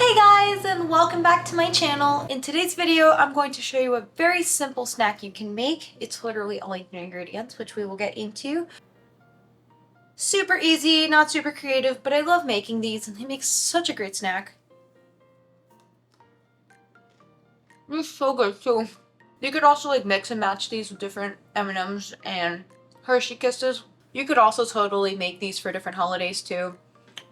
Hey guys, and welcome back to my channel. In today's video, I'm going to show you a very simple snack you can make. It's literally only 3 ingredients, which we will get into. Super easy, not super creative, but I love making these and they make such a great snack. It's so good too. You could also like mix and match these with different M&ms and Hershey Kisses. You could also totally make these for different holidays too.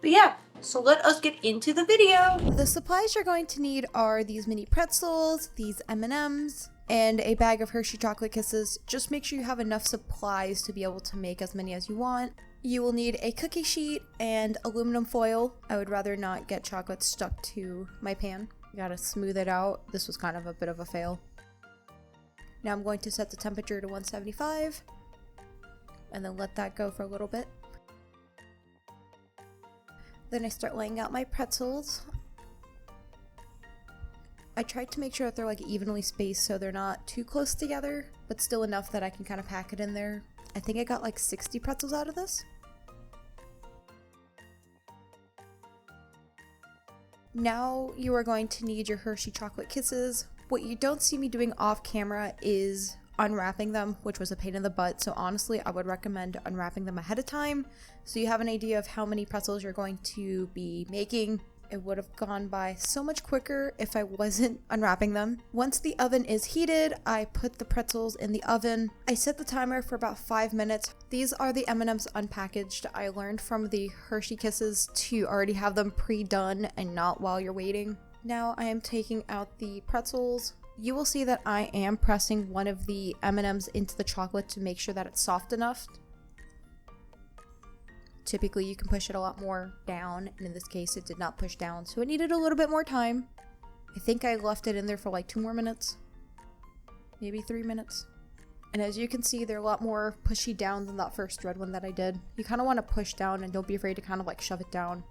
But yeah, so let us get into the video. The supplies you're going to need are these mini pretzels, these M&Ms, and a bag of Hershey chocolate kisses. Just make sure you have enough supplies to be able to make as many as you want. You will need a cookie sheet and aluminum foil. I would rather not get chocolate stuck to my pan. You gotta smooth it out. This was kind of a bit of a fail. Now I'm going to set the temperature to 175 and then let that go for a little bit. Then I start laying out my pretzels. I tried to make sure that they're like evenly spaced so they're not too close together, but still enough that I can kind of pack it in there. I think I got like 60 pretzels out of this. Now you are going to need your Hershey chocolate kisses. What you don't see me doing off camera is unwrapping them, which was a pain in the butt, so honestly I would recommend unwrapping them ahead of time so you have an idea of how many pretzels you're going to be making. It would have gone by so much quicker if I wasn't unwrapping them. Once the oven is heated, I put the pretzels in the oven. I set the timer for about 5 minutes. These are the M&Ms unpackaged. I learned from the Hershey Kisses to already have them pre-done and not while you're waiting. Now I am taking out the pretzels. You will see that I am pressing one of the M&Ms into the chocolate to make sure that it's soft enough. Typically you can push it a lot more down, and in this case it did not push down, so it needed a little bit more time. I think I left it in there for like 2 more minutes, maybe 3 minutes. And as you can see, they're a lot more pushy down than that first red one that I did. You kind of want to push down and don't be afraid to kind of like shove it down.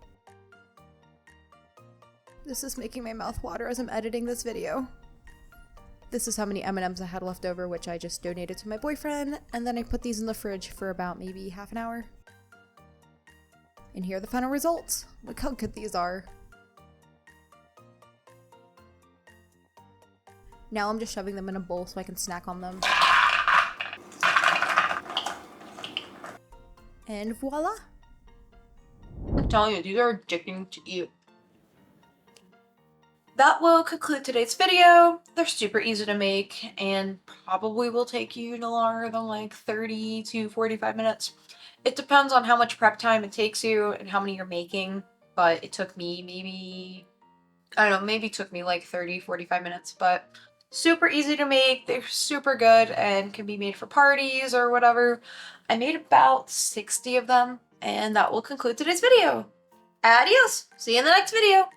This is making my mouth water as I'm editing this video. This is how many M&Ms I had left over, which I just donated to my boyfriend, and then I put these in the fridge for about maybe half an hour. And here are the final results. Look how good these are. Now I'm just shoving them in a bowl so I can snack on them. And voila! I'm telling you, these are addicting to eat. That will conclude today's video. They're super easy to make and probably will take you no longer than like 30 to 45 minutes. It depends on how much prep time it takes you and how many you're making, but it took me maybe, I don't know, maybe it took me like 30, 45 minutes, but super easy to make. They're super good and can be made for parties or whatever. I made about 60 of them, and that will conclude today's video. Adios! See you in the next video!